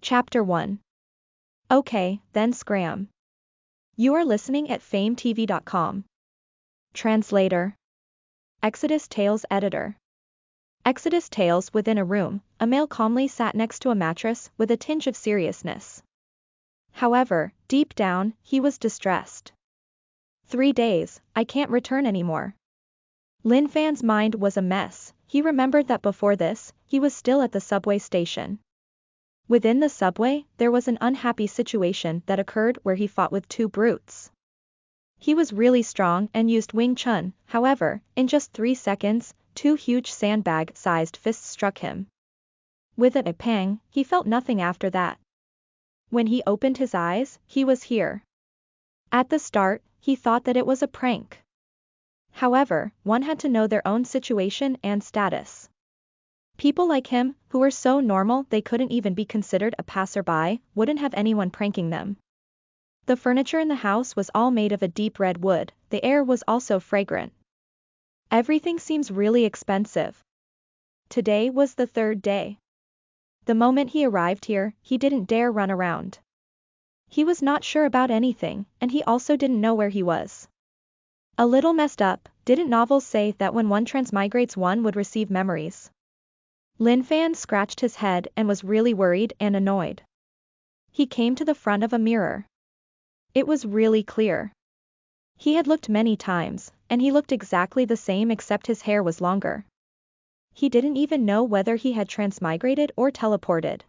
Chapter 1. Okay, then scram. You are listening at FameTV.com. Translator. Exodus Tales Editor. Exodus Tales. Within a room, a male calmly sat next to a mattress with a tinge of seriousness. However, deep down, he was distressed. 3 days, I can't return anymore. Xin Feng's mind was a mess. He remembered that before this, he was still at the subway station. Within the subway, there was an unhappy situation that occurred where he fought with 2 brutes. He was really strong and used Wing Chun, however, in just 3 seconds, 2 huge sandbag-sized fists struck him. With a pang, he felt nothing after that. When he opened his eyes, he was here. At the start, he thought that it was a prank. However, one had to know their own situation and status. People like him, who were so normal they couldn't even be considered a passerby, wouldn't have anyone pranking them. The furniture in the house was all made of a deep red wood, the air was also fragrant. Everything seems really expensive. Today was the 3rd day. The moment he arrived here, he didn't dare run around. He was not sure about anything, and he also didn't know where he was. A little messed up. Didn't novels say that when one transmigrates one would receive memories? Xin Feng scratched his head and was really worried and annoyed. He came to the front of a mirror. It was really clear. He had looked many times, and he looked exactly the same except his hair was longer. He didn't even know whether he had transmigrated or teleported.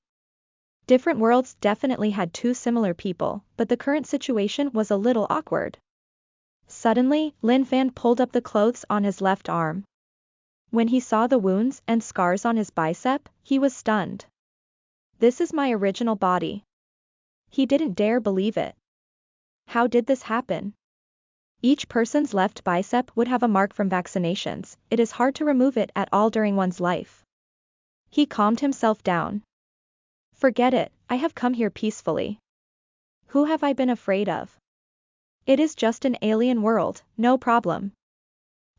Different worlds definitely had 2 similar people, but the current situation was a little awkward. Suddenly, Xin Feng pulled up the clothes on his left arm. When he saw the wounds and scars on his bicep, he was stunned. This is my original body. He didn't dare believe it. How did this happen? Each person's left bicep would have a mark from vaccinations. It is hard to remove it at all during one's life. He calmed himself down. Forget it, I have come here peacefully. Who have I been afraid of? It is just an alien world, no problem.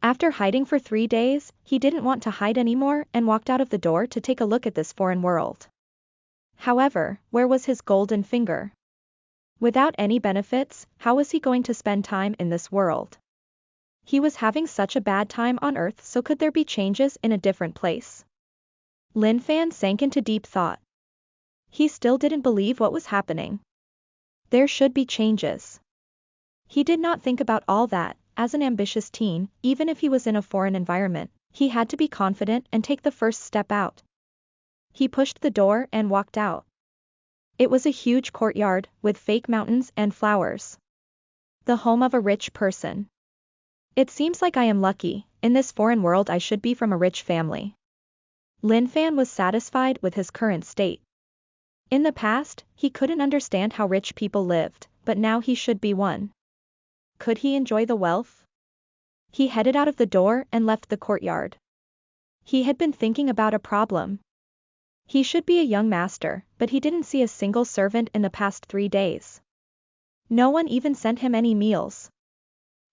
After hiding for 3 days, he didn't want to hide anymore and walked out of the door to take a look at this foreign world. However, where was his golden finger? Without any benefits, how was he going to spend time in this world? He was having such a bad time on Earth, so could there be changes in a different place? Xin Feng sank into deep thought. He still didn't believe what was happening. There should be changes. He did not think about all that. As an ambitious teen, even if he was in a foreign environment, he had to be confident and take the first step out. He pushed the door and walked out. It was a huge courtyard, with fake mountains and flowers. The home of a rich person. It seems like I am lucky. In this foreign world I should be from a rich family. Xin Feng was satisfied with his current state. In the past, he couldn't understand how rich people lived, but now he should be one. Could he enjoy the wealth? He headed out of the door and left the courtyard. He had been thinking about a problem. He should be a young master, but he didn't see a single servant in the past 3 days. No one even sent him any meals.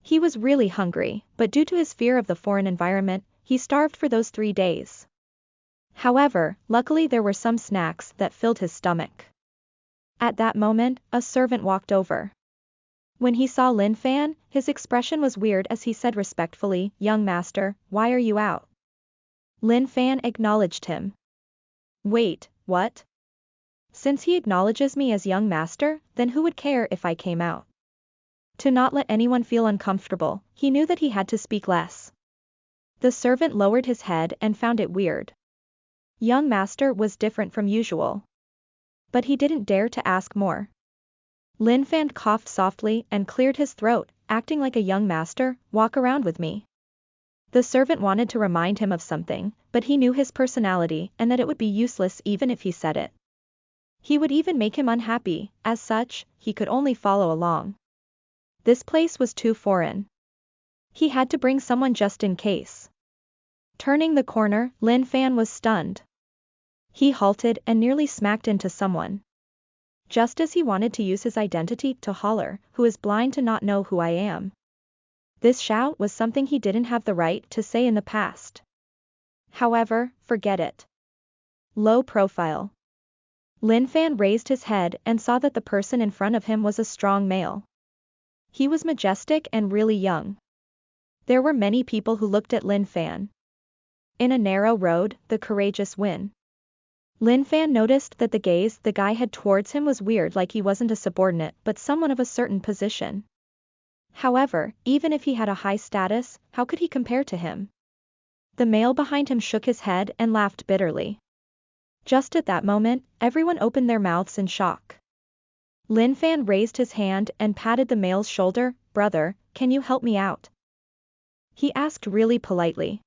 He was really hungry, but due to his fear of the foreign environment, he starved for those 3 days. However, luckily there were some snacks that filled his stomach. At that moment, a servant walked over. When he saw Xin Feng, his expression was weird as he said respectfully, "Young master, why are you out?" Xin Feng acknowledged him. Wait, what? Since he acknowledges me as young master, then who would care if I came out? To not let anyone feel uncomfortable, he knew that he had to speak less. The servant lowered his head and found it weird. Young master was different from usual. But he didn't dare to ask more. Xin Feng coughed softly and cleared his throat, acting like a young master, walk around with me. The servant wanted to remind him of something, but he knew his personality and that it would be useless even if he said it. He would even make him unhappy, as such, he could only follow along. This place was too foreign. He had to bring someone just in case. Turning the corner, Xin Feng was stunned. He halted and nearly smacked into someone. Just as he wanted to use his identity to holler, "Who is blind to not know who I am?" This shout was something he didn't have the right to say in the past. However, forget it. Low profile. Lin Fan raised his head and saw that the person in front of him was a strong male. He was majestic and really young. There were many people who looked at Lin Fan. In a narrow road, the courageous win. Lin Fan noticed that the gaze the guy had towards him was weird, like he wasn't a subordinate but someone of a certain position. However, even if he had a high status, how could he compare to him? The male behind him shook his head and laughed bitterly. Just at that moment, everyone opened their mouths in shock. Lin Fan raised his hand and patted the male's shoulder. "Brother, can you help me out?" he asked really politely.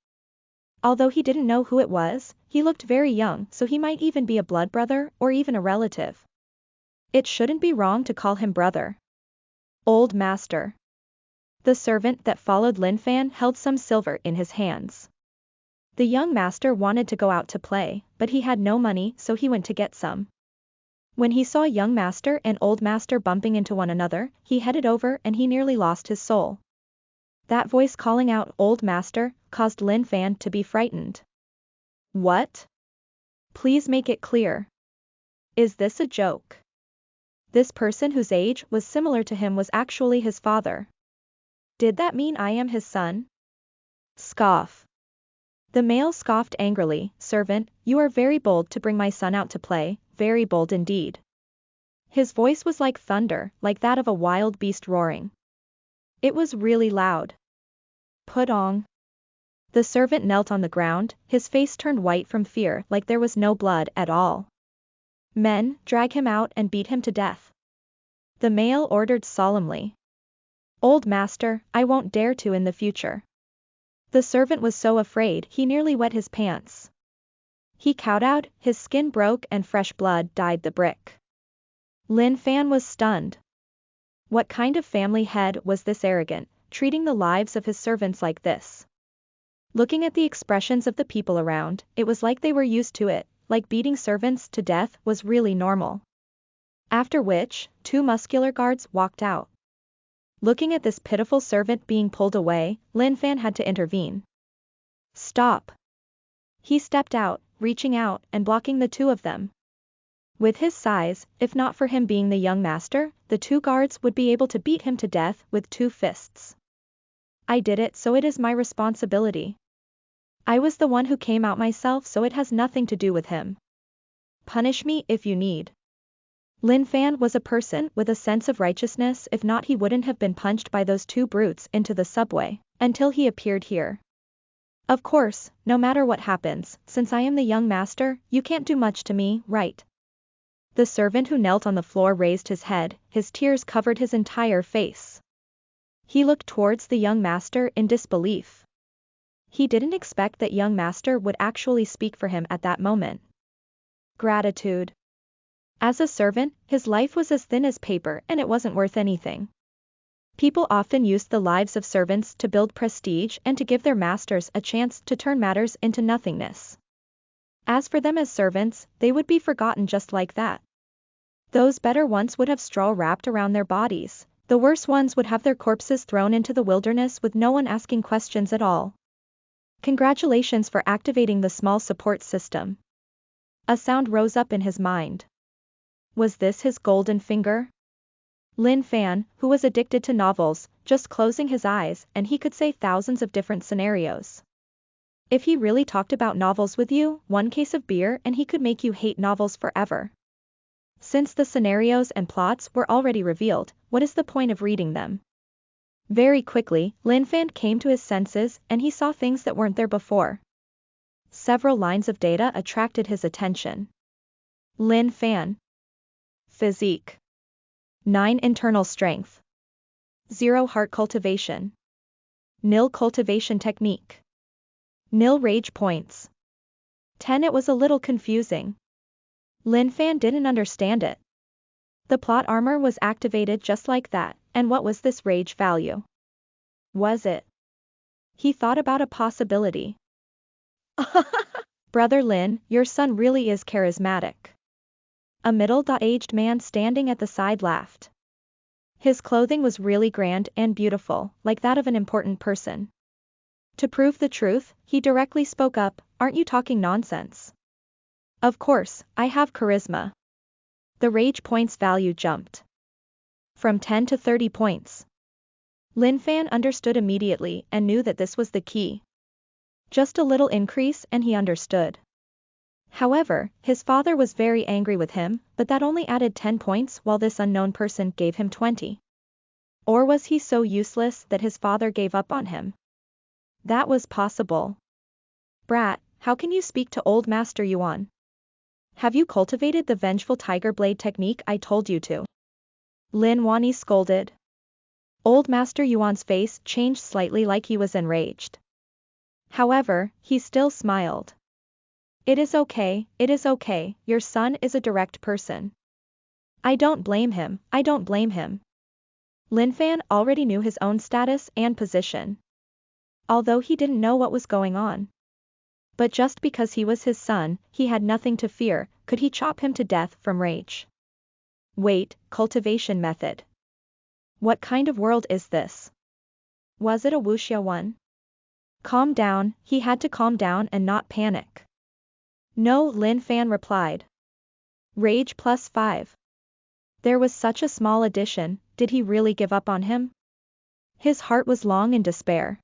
Although he didn't know who it was, he looked very young, so he might even be a blood brother or even a relative. It shouldn't be wrong to call him brother. Old master. The servant that followed Lin Fan held some silver in his hands. The young master wanted to go out to play, but he had no money, so he went to get some. When he saw young master and old master bumping into one another, he headed over and he nearly lost his soul. That voice calling out "old master" caused Lin Fan to be frightened. What? Please make it clear. Is this a joke? This person whose age was similar to him was actually his father. Did that mean I am his son? Scoff. The male scoffed angrily. "Servant, you are very bold to bring my son out to play, very bold indeed." His voice was like thunder, like that of a wild beast roaring. It was really loud. Put on. The servant knelt on the ground, his face turned white from fear, like there was no blood at all. "Men, drag him out and beat him to death," the male ordered solemnly. "Old master, I won't dare to in the future." The servant was so afraid he nearly wet his pants. He kowtowed, his skin broke and fresh blood dyed the brick. Lin Fan was stunned. What kind of family head was this arrogant, treating the lives of his servants like this? Looking at the expressions of the people around, it was like they were used to it, like beating servants to death was really normal. After which, two muscular guards walked out. Looking at this pitiful servant being pulled away, Lin Fan had to intervene. "Stop." He stepped out, reaching out and blocking the two of them. With his size, if not for him being the young master, the two guards would be able to beat him to death with 2 fists. "I did it, so it is my responsibility. I was the one who came out myself, so it has nothing to do with him. Punish me if you need." Lin Fan was a person with a sense of righteousness, if not he wouldn't have been punched by those 2 brutes into the subway, until he appeared here. "Of course, no matter what happens, since I am the young master, you can't do much to me, right?" The servant who knelt on the floor raised his head, his tears covered his entire face. He looked towards the young master in disbelief. He didn't expect that young master would actually speak for him at that moment. Gratitude. As a servant, his life was as thin as paper and it wasn't worth anything. People often used the lives of servants to build prestige and to give their masters a chance to turn matters into nothingness. As for them as servants, they would be forgotten just like that. Those better ones would have straw wrapped around their bodies, the worse ones would have their corpses thrown into the wilderness with no one asking questions at all. Congratulations for activating the small support system. A sound rose up in his mind. Was this his golden finger? Lin Fan, who was addicted to novels, just closing his eyes and he could say thousands of different scenarios. If he really talked about novels with you, 1 case of beer and he could make you hate novels forever. Since the scenarios and plots were already revealed, what is the point of reading them? Very quickly, Lin Fan came to his senses and he saw things that weren't there before. Several lines of data attracted his attention. Lin Fan. Physique. 9 internal strength. 0 heart cultivation. Nil cultivation technique. Nil rage points. 10. It was a little confusing. Lin Fan didn't understand it. The plot armor was activated just like that, and what was this rage value? Was it? He thought about a possibility. Brother Lin, your son really is charismatic. A middle-aged man standing at the side laughed. His clothing was really grand and beautiful, like that of an important person. To prove the truth, he directly spoke up, "Aren't you talking nonsense? Of course, I have charisma. The rage points value jumped from 10 to 30 points. Xin Feng understood immediately and knew that this was the key. Just a little increase and he understood. However, his father was very angry with him, but that only added 10 points while this unknown person gave him 20. Or was he so useless that his father gave up on him? That was possible. Brat, how can you speak to old Master Yuan? Have you cultivated the vengeful tiger blade technique I told you to? Lin Wani scolded. Old Master Yuan's face changed slightly like he was enraged. However, he still smiled. It is okay, your son is a direct person. I don't blame him. Xin Feng already knew his own status and position. Although he didn't know what was going on. But just because he was his son, he had nothing to fear. Could he chop him to death from rage? Wait, cultivation method. What kind of world is this? Was it a Wuxia one? Calm down, he had to calm down and not panic. No, Xin Feng replied. Rage plus 5. There was such a small addition, did he really give up on him? His heart was long in despair.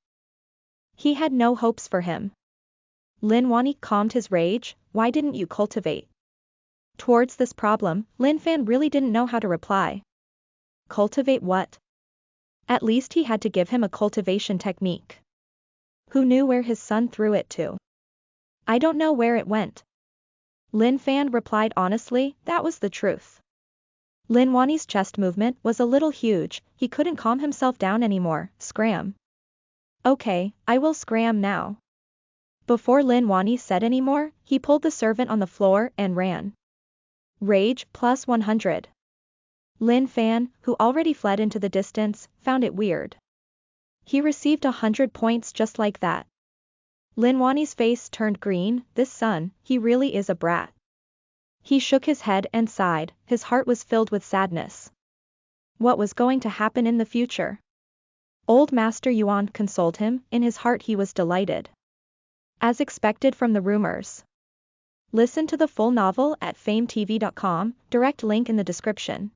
He had no hopes for him. Lin Wani calmed his rage, why didn't you cultivate? Towards this problem, Xin Feng really didn't know how to reply. Cultivate what? At least he had to give him a cultivation technique. Who knew where his son threw it to? I don't know where it went. Xin Feng replied honestly, that was the truth. Lin Wani's chest movement was a little huge, he couldn't calm himself down anymore, scram. Okay, I will scram now. Before Lin Wani said any more, he pulled the servant on the floor and ran. Rage plus 100. Xin Feng, who already fled into the distance, found it weird. He received 100 points just like that. Lin Wani's face turned green, this son, he really is a brat. He shook his head and sighed, his heart was filled with sadness. What was going to happen in the future? Old Master Yuan consoled him, in his heart he was delighted. As expected from the rumors. Listen to the full novel at FameTV.com, direct link in the description.